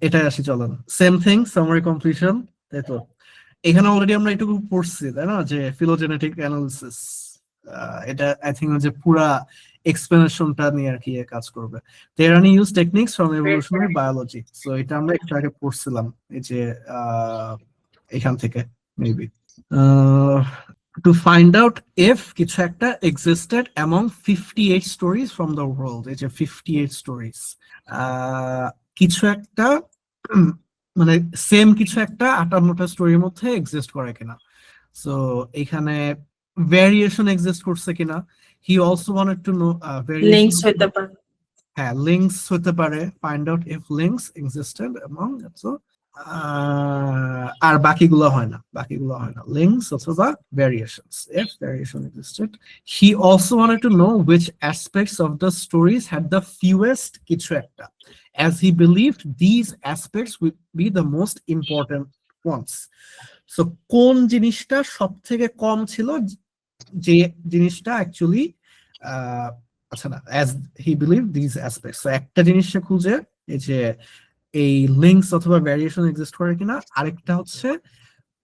এটাই আসি, চলেন সেম থিং, সামারি কমপ্লিশন। তাই তো এখানে অলরেডি আমরা এটুকু পড়ছি তাই না, যে ফিলোজেনেটিক অ্যানালিসিস, এটা আই থিঙ্ক যে পুরা এক্সপ্লেনেশনটা নিয়ে আর কি কাজ করবে। Tehrani use techniques from evolutionary biology, so এটা আমরা একটু আগে পড়ছিলাম এই যে এখান থেকে maybe to find out if কিছু একটা existed among 58 stories from the world, এই যে 58 stories, কিছু একটা মানে সেম কিছু একটা 58টা স্টোরির মধ্যে এক্সিস্ট করে কিনা। সো এখানে ভেরিয়েশন এক্সিস্ট করছে কিনা। He also wanted to know variation, links হতে পারে। হ্যাঁ লিঙ্কস হতে পারে, find out if links existed among, so আর বাকিগুলো হয় না, বাকিগুলো হয় না, লিঙ্কস অথবা variations, if variation existed. He also wanted to know which aspects of the stories had the fewest কিছু একটা, as he believed these aspects would be the most important ones. So কোন জিনিসটা সব থেকে কম ছিল, যে জিনিসটা অ্যাকচুয়ালি আচ্ছা না, as he believed these aspects, so একটা জিনিস সে খুঁজে এই যে এই লিঙ্কস অথবা ভ্যারিয়েশন এক্সিস্ট করে কিনা, আরেকটা হচ্ছে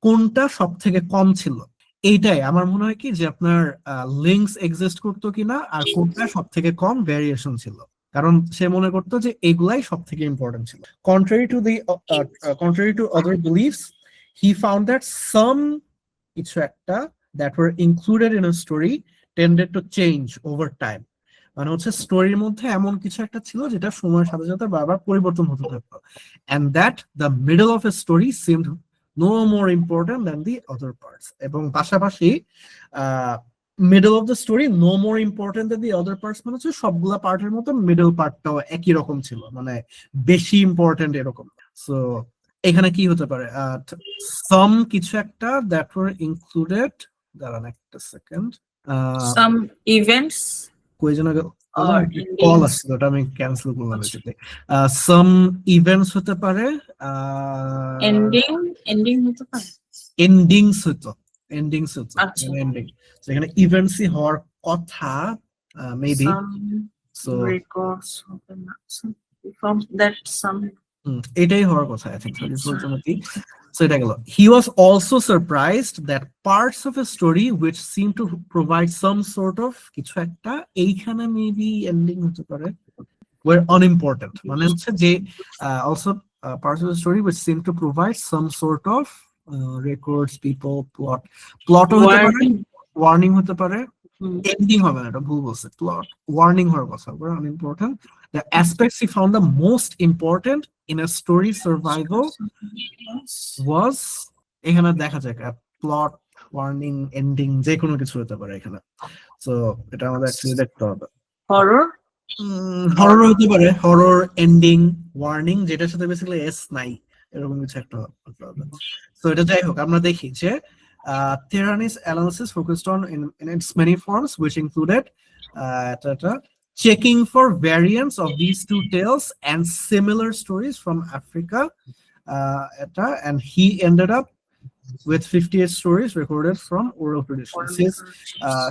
কোনটা সব থেকে কম ছিল। এইটাই আমার মনে হয় কি যে আপনার লিঙ্কস এক্সিস্ট করতো কিনা আর কোনটা সব থেকে কম ভ্যারিয়েশন ছিল, কারণ সে মনে করতো যে এগুলাই সব থেকে ইম্পর্টেন্ট ছিল। contrary to other beliefs, he found that some কিছু একটা that were included in a story tended to change over time, মানে হচ্ছে স্টোরির মধ্যে এমন কিছু একটা ছিল যেটা সময়ের সাথে সাথে বারবার পরিবর্তন হতে থাকতো, and that the middle of a story seemed no more important than the other parts, এবং পাশাপাশি middle of the story no more important than the other parts, মানে হচ্ছে সবগুলা পার্টের মতো মিডল পার্টটাও একই রকম ছিল, মানে বেশি ইম্পর্টেন্ট এরকম। সো এখানে কি হতে পারে, সাম কিছু একটা দ্যাট ওয়ার ইনক্লুডেড, দাঁড়ান একটা সেকেন্ড, সাম ইভেন্টস কই যেন or কল endings. আসছিল, ওটা আমি ক্যান্সেল করলাম বেসিক্যালি। সাম ইভেন্টস হতে পারে, এন্ডিং হতে পারে। এন্ডিংস হতো, এন্ডিংস হতো, আচ্ছা। এন্ডিং, সেখানে ইভেন্টসই হওয়ার কথা মেবি। Some সো records হবে না। From that some এটাই হওয়ার কথা আই থিংক, আনফরচুনেটলি। সো এটা গেল। He was also surprised that parts of a story which seem to provide some sort of কিছু একটা, এইখানে মেবি এন্ডিং হতে পারে, were unimportant, মানে হচ্ছে যে also parts of the story which seem to provide some sort of records, people, plot হতে পারে, warning হতে পারে, ending হবে না, এটা ভুল বলছে, plot warning হওয়ার কথা, were unimportant. The aspects he found the most important in a story survival was, এখানে দেখা যাক plot, warning, ending যে কোনো কিছু হতে পারে এখানে। সো এটা আমাদের অ্যাকচুয়ালি দেখতে হবে। horror হরর হতে পারে, হরর, এন্ডিং, ওয়ার্নিং, যেটার সাথে বেসিক্যালি এস নাই, এরকম কিছু একটা হতে হবে। তো এটা যাই হোক, আমরা দেখি যে Theran's analysis focused on in its many forms, which included checking for variants of these two tales and similar stories from Africa, and he ended up with 58 stories recorded from oral traditions. His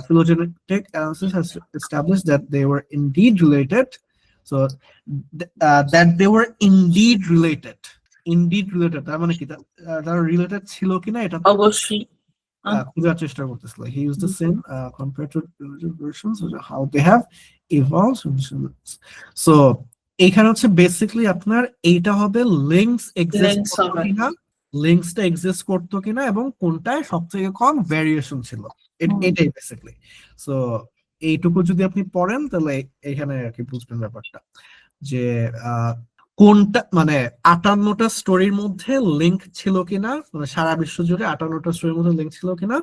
phylogenetic analysis has established that they were indeed related. So that they were indeed related. Indeed related. তার মানে কি, তারা related ছিল কিনা এটা অবশ্যই খোঁজার চেষ্টা করতেছিল। He used the same compared to versions, how they have evolved. So এইখানে হচ্ছে বেসিক্যালি আপনার এইটা হবে লিঙ্কস এক্সিস্ট কিনা, লিঙ্কসটা এক্সিস্ট করতো কিনা, এবং কোনটায় সব থেকে কম ভ্যারিয়েশন ছিল, এটাই বেসিক্যালি। সো এইটুকু যদি আপনি পড়েন তাহলে এখানে আর কি বুঝবেন ব্যাপারটা, যে কোনটা মানে 58টা স্টোরির মধ্যে লিঙ্ক ছিল কিনা, মানে সারা বিশ্ব জুড়ে 58টা স্টোরির মধ্যে লিঙ্ক ছিল কিনা,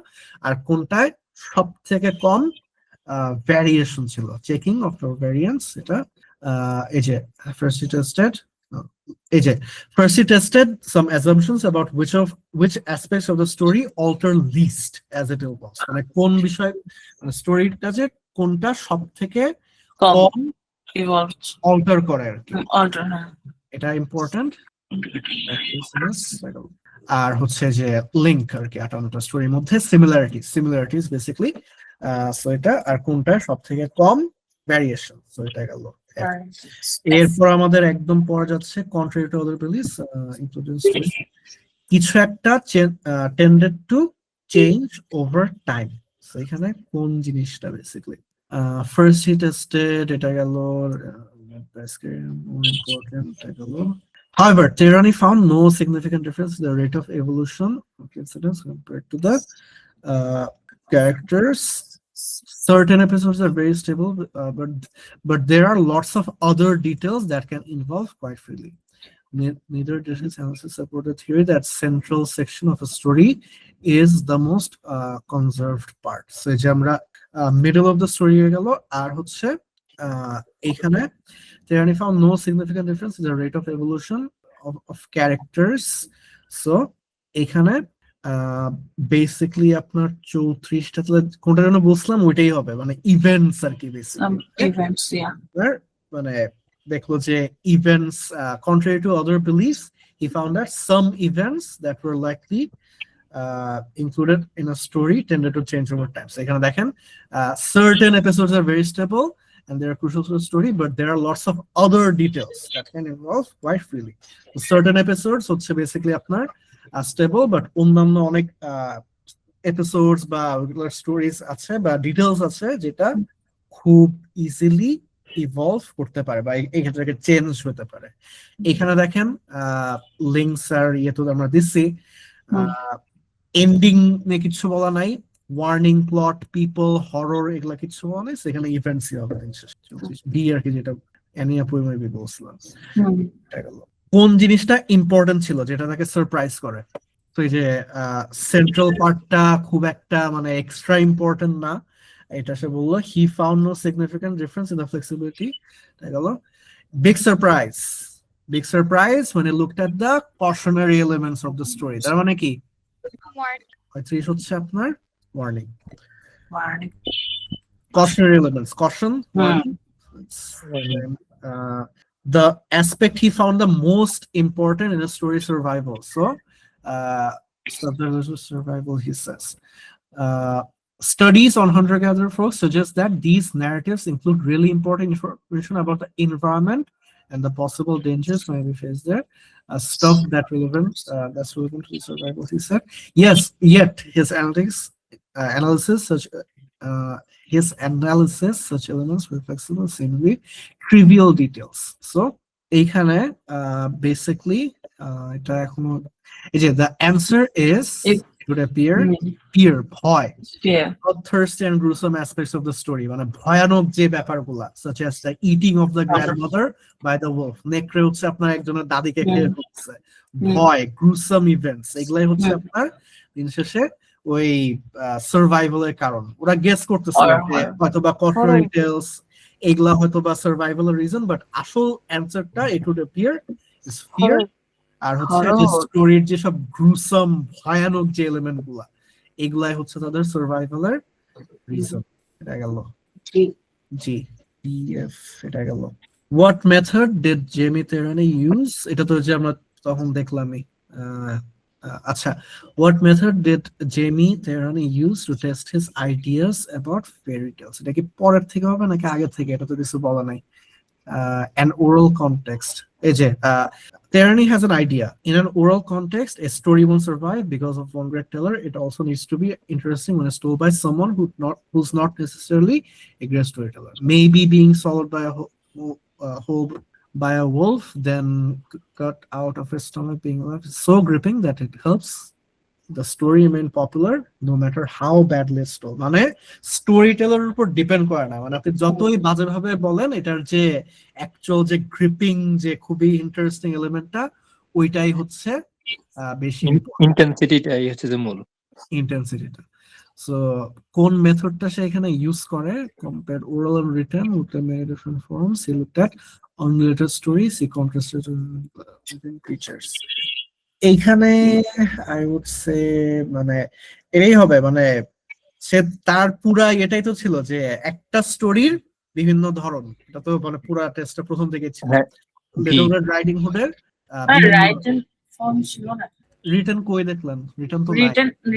আর কোনটায় সব থেকে কম ভ্যারিয়েশন ছিল, চেকিং অফ ভ্যারিয়েন্স। এটা এই যে ফার্স্ট টেস্টেড, এই যে first he tested some assumptions about which aspects of the story alter least as it evolves, মানে কোন বিষয়, মানে স্টোরিটা যে কোনটা সব থেকে কম অল্টার করে আর কি, এটা ইম্পর্টেন্ট। আর হচ্ছে যে লিঙ্ক আর কি 58টা স্টোরির মধ্যে সিমিলারিটিস বেসিক্যালি, সো এটা, আর কোনটা সব থেকে কম ভ্যারিয়েশন, সো এটা গেল। এরপর আমাদের একদম পরে যাচ্ছে contrary to other beliefs, including story. কিছু একটা tended to change over time. So এখানে কোন জিনিসটা বেসিক্যালি ফার্স্ট হি টেস্টেড এটা গেল more important এটা গেল however tyranny found no significant difference in the rate of evolution of incidents compared to the characters. Certain episodes are very stable, but there are lots of other details that can involve quite freely. Neither disease analysis support the theory that central section of a story is the most conserved part. So যে আমরা middle of the story হয়ে গেল আর হচ্ছে এখানে tyranny found no significant difference in the rate of evolution of characters. So এখানে basically আপনার 34টা কোনটা যেন বলছিলাম ওইটাই হবে মানে ইভেন্টস আর কি বেসিক্যালি Events, yeah. মানে দেখলো যে events contrary to other beliefs he found that some events that were likely included in a story tended to change over time. So এখানে দেখেন certain episodes are very stable and they are crucial to the story, but there are lots of other details that can involve quite freely. So certain episodes হচ্ছে basically আপনার stable, but অন্যান্য অনেক episodes বা regular stories আছে বা details আছে যেটা খুব easily ইভলভ করতে পারে বা এই ক্ষেত্রে চেঞ্জ হতে পারে। এখানে দেখেন লিঙ্কস আর ইয়ে তো আমরা দিচ্ছি, এন্ডিং নিয়ে কিছু বলা নাই, ওয়ার্নিং, প্লট, পিপল, হরর এগুলা কিছু বলা নাই, সেখানে ইভেন্টসই হবে বি আর কি, যেটা অ্যানিয়া পুইমেবি বলছিলাম। কোন জিনিসটা ইম্পর্টেন্ট ছিল যেটা তাকে সারপ্রাইজ করে? তো এই যে সেন্ট্রাল পার্টটা খুব একটা মানে এক্সট্রা ইম্পর্টেন্ট না, এটা সে বললো he found no significant difference in the flexibility. Big surprise when he looked at the cautionary elements of the story. তার মানে কি হচ্ছে আপনার warning, cautionary elements, caution, warning. The aspect he found the most important in a story survival. So survival, he says. Studies on hunter-gatherer folk suggest that these narratives include really important information about the environment and the possible dangers may be faced there. Stuff that's relevant to the survival, he said. Yes, yet his analysis, such elements were flexible, seemingly trivial details. So, এইখানে basically, এটা এখনো এই যে the answer is it would appear fear, ভয়, bloodthirsty and gruesome aspects of the story, মানে ভয়ানক যে ব্যাপারগুলা such as the eating of the grandmother by the wolf, নেকড়ে হচ্ছে আপনার একজনের দাদিকে খেয়ে ফেলছে, ভয়, gruesome events, এগুলাই হচ্ছে আপনার দিন শেষে ওই সার্ভাইভালের কারণ। ওরা গেস করতেছিল যে হয়তোবা cautionary tales এগুলা হয়তোবা সার্ভাইভালের রিজন, বাট আসল অ্যানসারটা it would appear is fear আর হচ্ছে যে স্টোরির যে সব গ্রুসাম ভয়ানক যে এলিমেন্ট গুলা এগুলাই হচ্ছে তাদের সার্ভাইভালের রিজন। এটা গেল জি এফ, এটা গেল। What method did Jamie Tehrani use? এটা তো যে আমরা তখন দেখলামই। আচ্ছা, what method did Jamie Tehrani use to test his ideas about fairy tales? এটা কি পরের থেকে হবে নাকি আগে থেকে? এটা তো কিছু বলা নাই। An oral context. Tyranny has an idea. In an oral context, a story won't survive because of one great teller. It also needs to be interesting when it's told by someone who's not necessarily a great storyteller. Maybe being swallowed by whole by a wolf, then cut out of his stomach being alive is so gripping that it helps the story remain popular no matter how badly it's told. মানে story টেলারের উপর depend করে না, মানে আপনি যতই বাজে ভাবে বলেন এটার যে অ্যাকচুয়াল যে গ্রিপিং যে খুবই ইন্টারেস্টিং এলিমেন্টটা ওইটাই হচ্ছে বেশি ইন্টেন্সিটিটাই হচ্ছে যে মূল ইন্টেন্সিটিটা। সো কোন মেথডটা সে এখানে ইউজ করে? Compare oral and written with the different forms, he looked at unrelated stories, he contrasted with creatures. এইখানে আই উড সে মানে এটাই হবে, মানে সে তার পুরা এটাই তো ছিল যে একটা স্টোরির বিভিন্ন ধরন, এটা তো মানে পুরা টেস্টটা প্রথম থেকে ছিল। রাইডিং হুডের রাইটেন ফর্ম ছিল না, রিটেন কই দেখলেন? রিটেন তো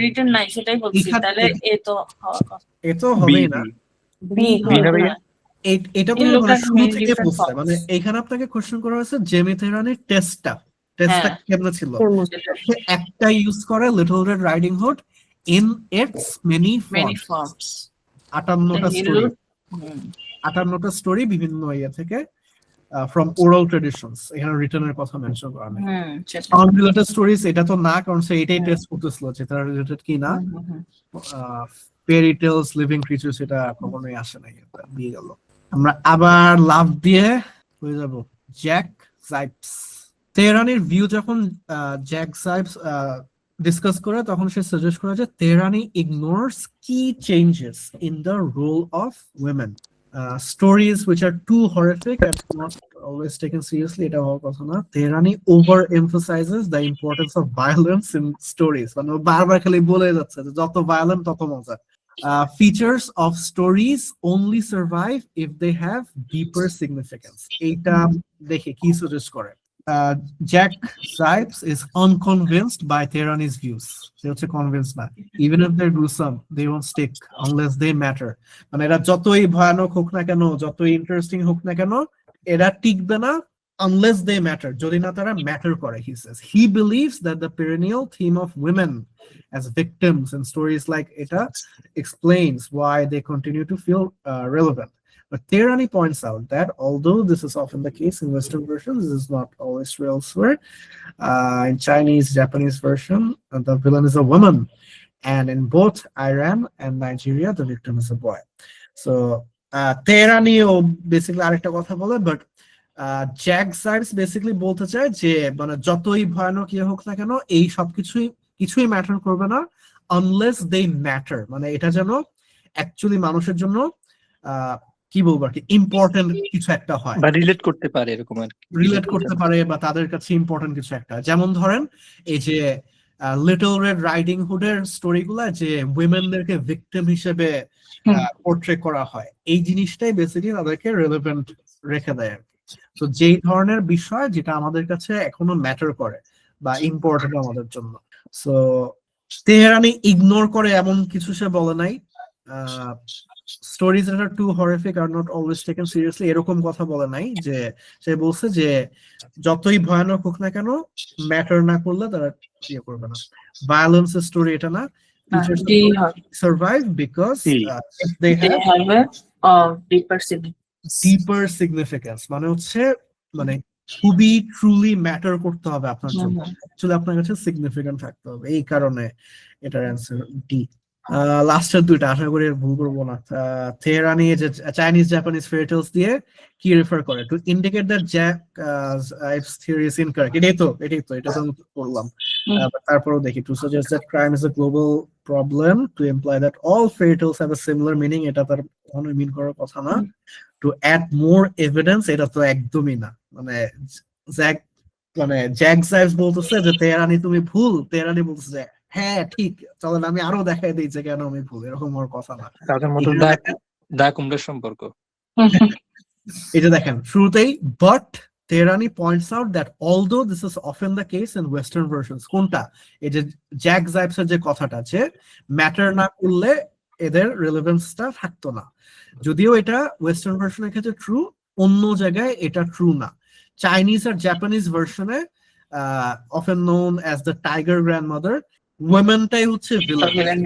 রিটেন নাই, সেটাই বলছি। তাহলে এ তো হওয়ার কথা, এ তো হবেই না, বি এটা It বলে looked মানে like শুরু many থেকে different বলছে forms. মানে এখানে আপনাকে কোশ্চেন করা হয়েছে জেমি থেরানির টেস্টটা হ্যাঁ। কেমন ছিল, যেটা সে একটা ইউজ করে little red riding hood in its many many forms, forms. 58টা He স্টোরি, looked, 58টা স্টোরি বিভিন্ন ইয়ে থেকে ফ্রম ওরাল ট্রেডিশনস, এখানে রিটার্নের কথা মেনশন করা নেই। সেটা। আনরিলেটেড স্টোরিজ এটা তো না, কারণ সে এটাই হুম। টেস্ট করতেছিল যে তারা রিলেটেড কি না। হুম, হুম, ফেয়ারি টেলস, লিভিং ক্রিচার্স এটা কখনোই আসে নাই, এটা দিয়ে গেল। আমরা আবার লাভ দিয়ে হয়ে যাব জ্যাক জাইপস। তেহরানির ভিউ যখন জ্যাক জাইপস ডিসকাস করে তখন সে সাজেস্ট করে যে তেহরানি ইগনোরস কি changes in the role of women, stories which are too horrific and not always taken seriously, এটা হওয়ার কথা না। তেহরানি over emphasizes the importance of violence in stories, মানে ও বারবার খালি বলে যাচ্ছে যে যত ভায়োলেন্ট তত মজা। Features of stories only survive if they have deeper significance, এইটা দেখে কি সাজেস্ট করে। Jack Zipes is unconvinced by Tehrani's views, সে হচ্ছে convinced না, even if they're gruesome they won't stick unless they matter, মানে এরা যতই ভয়ানক হোক না কেন, যতই ইন্টারেস্টিং হোক না কেন, এরা টিকবে না unless they matter, যদি না তারা ম্যাটার করে। He says he believes that the perennial theme of women as victims in stories like এটা explains why they continue to feel relevant. But Tehrani points out that although this is often the case in Western versions, this is not always true elsewhere. In Chinese, Japanese version, the villain is a woman, and in both Iran and Nigeria, the victim is a boy. So Tehrani basically আরেকটা কথা বলে, but Jack জাইপস basically বলতে চায় যে মানে যতই ভয়ানক ইয়ে হোক না কেন এই সব কিছুই ম্যাটার করবে না unless they matter, মানে এটা যেন অ্যাকচুয়ালি মানুষের জন্য কি বলবো আর কি ইম্পর্টেন্ট কিছু একটা হয়, বা রিলেট করতে পারে এরকম আর কি। রিলেট করতে পারে বা তাদের কাছে ইম্পর্টেন্ট কিছু একটা। যেমন ধরেন এই যে লিটল রেড রাইডিং হুডের স্টোরিগুলা যে উইমেনদেরকে ভিকটিম হিসেবে পোর্ট্রে করা হয়, এই জিনিসটাই বেসিক্যালি তাদেরকে রেলেভেন্ট রেখে দেয় আর কি। তো যেই ধরনের বিষয় যেটা আমাদের কাছে এখনো ম্যাটার করে বা ইম্পর্টেন্ট আমাদের জন্য। সো তেহরানি ইগনোর করে এমন কিছু সে বলে নাই, stories that are too horrific are not always taken seriously এরকম কথা বলে নাই, যে সে বলছে যে যতই ভয়ানক হোক না কেন ম্যাটার না করলে তারা ইয়ে করবে না। ভায়োলেন্সের স্টোরি এটা না, features survive because if they have a deeper significance, মানে হচ্ছে মানে খুবই ট্রুলি ম্যাটার করতে হবে আপনার জন্য, আসলে আপনার কাছে সিগনিফিকেন্ট থাকতে হবে, এই কারণে এটার অ্যান্সার ডি। লাস্টের দুইটা আশা করি ভুল করবো না। তেহরানি যে চাইনিজ জাপানিজ ফেয়ারি টেলস দিয়ে কি রেফার করে to indicate that Jack Zipes theory is incorrect, এটাই তো এটা তো বললাম। তারপরেও দেখি to suggest that crime is a global problem, to imply that all fairy tales have a similar meaning, এটা তার কখনোই মিন করার কথা না। টু অ্যাড মোর এভিডেন্স, এটা তো একদমই না, মানে জ্যাক জাইপস বলতেছে যে তেহরানি তুমি ভুল, তেহরানি বলতেছে হ্যাঁ ঠিক, চলেন আমি আরো দেখাই দিই যে কেন আমি ভুল, এরকম হওয়ার কথা না। তাদের মতো দা কুমড়ার সম্পর্ক। এটা দেখেন শুরুতেই, but Tehrani points out that although this is often the case in Western versions, কোনটা এই যে জ্যাক জাইপসের যে কথাটা যে ম্যাটার না করলে এদের রিলেভেন্সটা থাকতো না, যদিও এটা ওয়েস্টার্ন ভার্সনের ক্ষেত্রে ট্রু, অন্য জায়গায় এটা ট্রু না। চাইনিজ আর জাপানিজ ভার্সনে often known as the tiger grandmother, womenটাই হচ্ছে villain,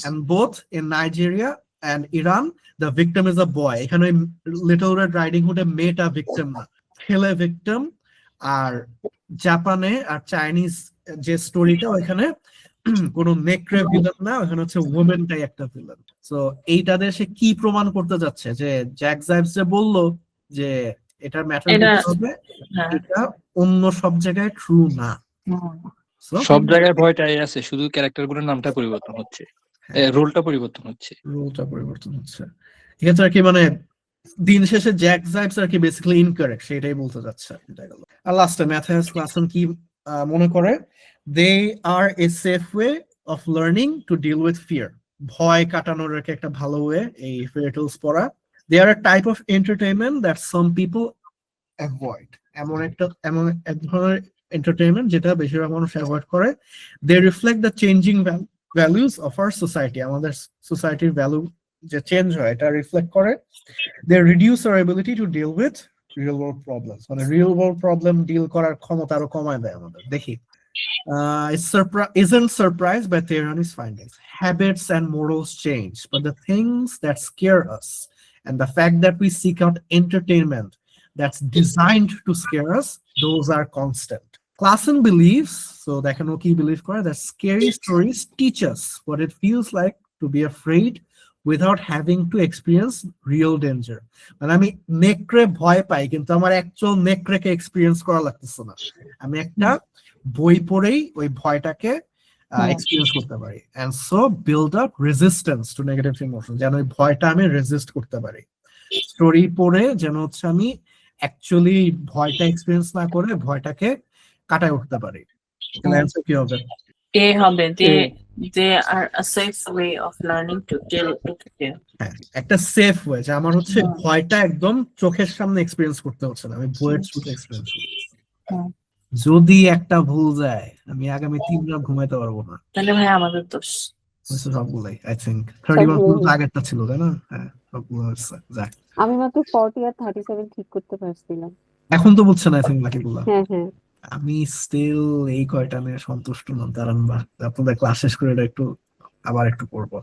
and both in Nigeria and Iran the victim is a boy, এখানে লিটল রেড রাইডিং হুডে মেয়েটা ভিকটিম না, ছেলে ভিকটিম। আর জাপানে আর চাইনিজ যে স্টোরিটা ওইখানে কোনো নেকড়ে ভিলেন না, ওখানে হচ্ছে ওমেনটাই একটা ভিলেন। সো এইটাতে সে কি প্রমাণ করতে যাচ্ছে যে জ্যাক জাইপস যে বললো যে এটা ম্যাটার করতে হবে, এটা অন্য সব জায়গায় ট্রু না। সব জায়গায় ভয়টাই আছে, শুধু ক্যারেক্টারগুলোর নামটা পরিবর্তন হচ্ছে, রোলটা পরিবর্তন হচ্ছে। ঠিক আছে আর কি, মানে দিন শেষে জ্যাক জাইপস আর কি বেসিক্যালি ইনকারেক্ট, সেটাই বলতে যাচ্ছে। আর লাস্টে ম্যাথিয়াস ক্লাসন কি মনে করে, they are a safe way of learning to deal with fear, ভয় কাটানোর একটা ভালো ওয়ে এই ফেয়ারি টেলস পড়া। They are a type of entertainment that some people avoid, এমন এক ধরনের এন্টারটেইনমেন্ট যেটা বেশিরভাগ মানুষ অ্যাভয়েড করে। They reflect the changing values of our society, আমাদের সোসাইটির ভ্যালু যে চেঞ্জ হয় এটা রিফ্লেক্ট করে they reduce our ability to deal with real world problems, মানে রিয়েল ওয়ার্ল্ড প্রবলেম ডিল করার ক্ষমতা আরো কমায় দেয় আমাদের। দেখি isn't surprised by Tehrani's findings. Habits and morals change, but the things that scare us and the fact that we seek out entertainment that's designed to scare us, those are constant. Klassen believes, so that can okay believe that scary stories teach us what it feels like to be afraid without having to experience real danger. মানে আমি নেকড়ে ভয় পাই কিন্তু আমার actual নেকড়েকে experience করা লাগতেছে না, আমি একটা বই পড়েই ওই ভয়টাকে এক্সপেরিয়েন্স করতে পারি। And so build up resistance to negative emotion, যেন ওই ভয়টা আমি রেজিস্ট করতে পারি। স্টোরি পড়ে যেন হচ্ছে আমি অ্যাকচুয়ালি ভয়টা এক্সপেরিয়েন্স না করে ভয়টাকে কাটায় উঠতে পারি। অ্যান্সার কি হবে? এ হবে, they are a safe way of learning to deal with fear. হ্যাঁ, একটা সেফ ওয়ে, যে আমার হচ্ছে ভয়টা একদম চোখের সামনে এক্সপেরিয়েন্স করতে হচ্ছে না, আমি বইয়ের থ্রুতে এক্সপেরিয়েন্স করতেছি। যদি একটা ভুল যায় আমি আগামী 3 রাত ঘুমাইতে পারবো না। তাহলে ভাই আমাদের দোষ। সবগুলাই আই থিংক 31 আগেরটা ছিল তাই না? হ্যাঁ সবগুলো যাক। আমি মাত্র 40 আর 37 ঠিক করতে পারছিলাম। এখন তো বুঝছেন আই থিংক বাকিগুলো। হ্যাঁ হ্যাঁ, আমি স্টিল এই কয়টা নিয়ে সন্তুষ্ট না, দাঁড়ান বা আপনাদের ক্লাস শেষ করে এটা একটু আবার একটু পড়বো।